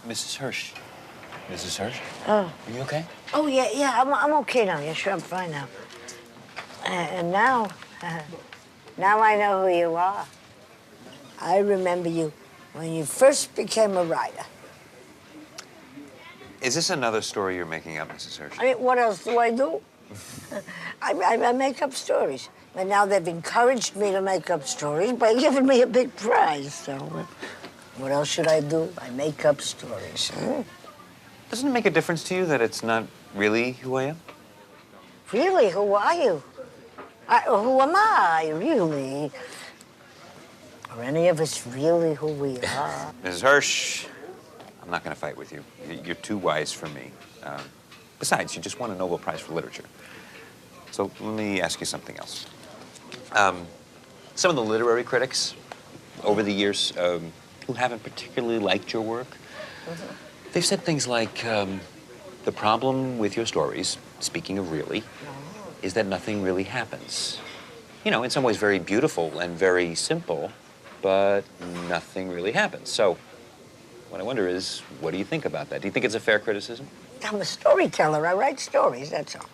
Mrs. Hirsch. Mrs. Hirsch? Oh. Are you okay? Oh, yeah, I'm okay now. Yeah, sure, I'm fine now. And now I know who you are. I remember you when you first became a writer. Is this another story you're making up, Mrs. Hirsch? I mean, what else do I do? I make up stories. And now they've encouraged me to make up stories by giving me a big prize. So what else should I do? I make up stories. Huh? Doesn't it make a difference to you that it's not really who I am? Really? Who are you? Who am I, really? Are any of us really who we are? Mrs. Hirsch, I'm not going to fight with you. You're too wise for me. Besides, you just won a Nobel Prize for Literature. So let me ask you something else. Some of the literary critics over the years who haven't particularly liked your work, they've said things like, the problem with your stories, speaking of really, is that nothing really happens. You know, in some ways very beautiful and very simple, but nothing really happens. So what I wonder is, what do you think about that? Do you think it's a fair criticism? I'm a storyteller. I write stories, that's all.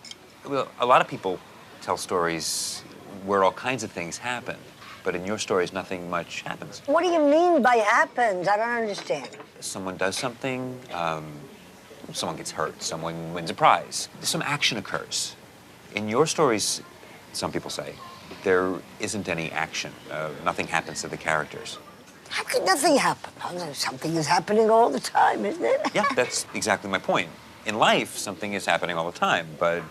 Well, a lot of people tell stories where all kinds of things happen, but in your stories, nothing much happens. What do you mean by happens? I don't understand. Someone does something, someone gets hurt, someone wins a prize, some action occurs. In your stories, some people say, there isn't any action. Nothing happens to the characters. How could nothing happen? Something is happening all the time, isn't it? Yeah, that's exactly my point. In life, something is happening all the time, but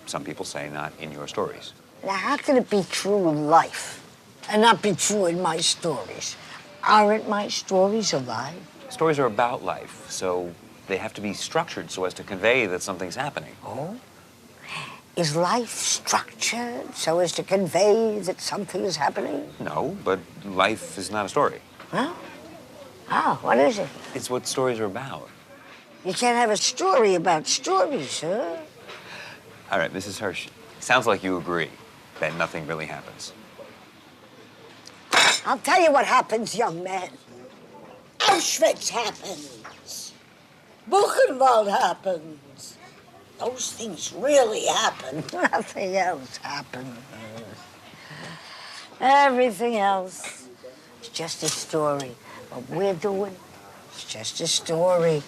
some people say not in your stories. Now, how can it be true in life and not be true in my stories? Aren't my stories alive? Stories are about life, so they have to be structured so as to convey that something's happening. Oh? Is life structured so as to convey that something is happening? No, but life is not a story. Huh? Oh, what is it? It's what stories are about. You can't have a story about stories, huh? All right, Mrs. Hirsch, sounds like you agree that nothing really happens. I'll tell you what happens, young man. Auschwitz happens. Buchenwald happens. Those things really happen. Nothing else happens. Everything else is just a story. What we're doing is just a story.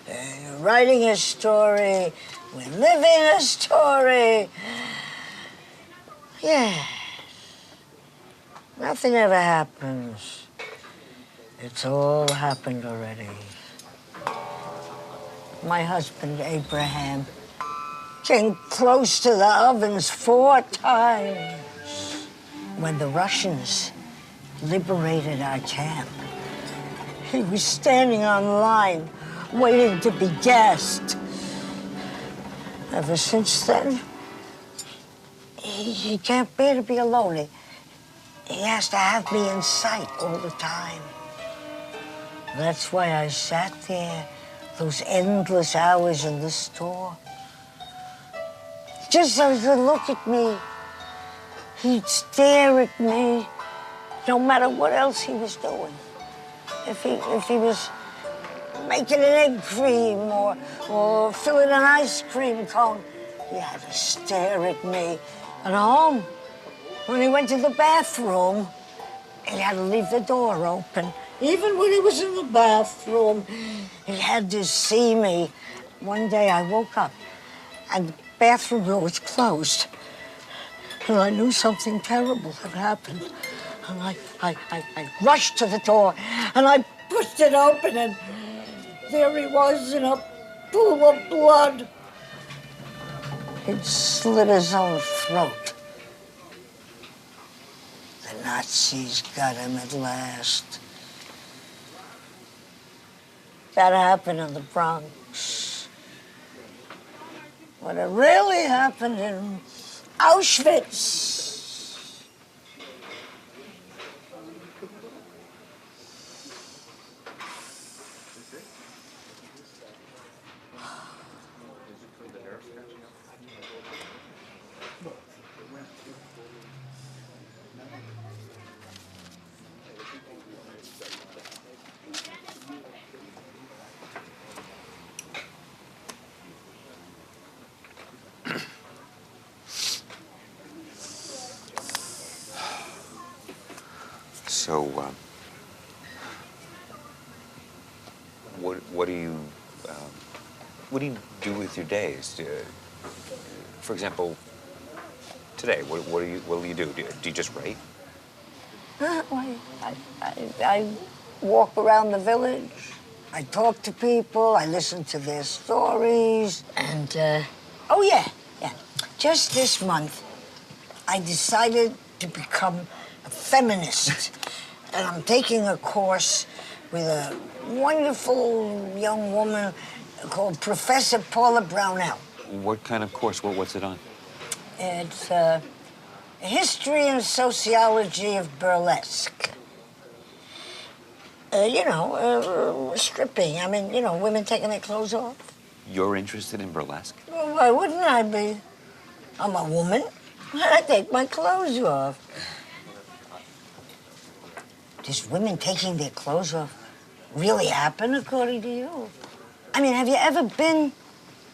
You're writing a story. We're living a story. Yeah. Nothing ever happens. It's all happened already. My husband, Abraham, came close to the ovens 4 times. When the Russians liberated our camp, he was standing on line, waiting to be gassed. Ever since then, he can't bear to be alone. He has to have me in sight all the time. That's why I sat there those endless hours in the store. Just so he could look at me. He'd stare at me, no matter what else he was doing. If he was making an egg cream or filling an ice cream cone, he had to stare at me. At home, when he went to the bathroom, he had to leave the door open. Even when he was in the bathroom, he had to see me. One day I woke up and the bathroom door was closed. And I knew something terrible had happened. And I rushed to the door and I pushed it open and there he was in a pool of blood. He'd slit his own throat. The Nazis got him at last. That happened in the Bronx. But it really happened in Auschwitz. So, what do you do with your days? For example, today, what will you do? Do you just write? I walk around the village. I talk to people. I listen to their stories. And, oh, yeah. Just this month, I decided to become a feminist. And I'm taking a course with a wonderful young woman called Professor Paula Brownell. What kind of course? What's it on? It's history and sociology of burlesque. Stripping. I mean, women taking their clothes off. You're interested in burlesque? Well, why wouldn't I be? I'm a woman. I take my clothes off. Does women taking their clothes off really happen, according to you? I mean, have you ever been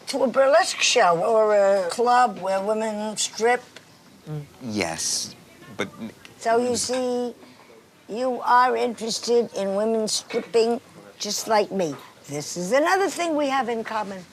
to a burlesque show or a club where women strip? Yes, but... So you see, you are interested in women stripping just like me. This is another thing we have in common.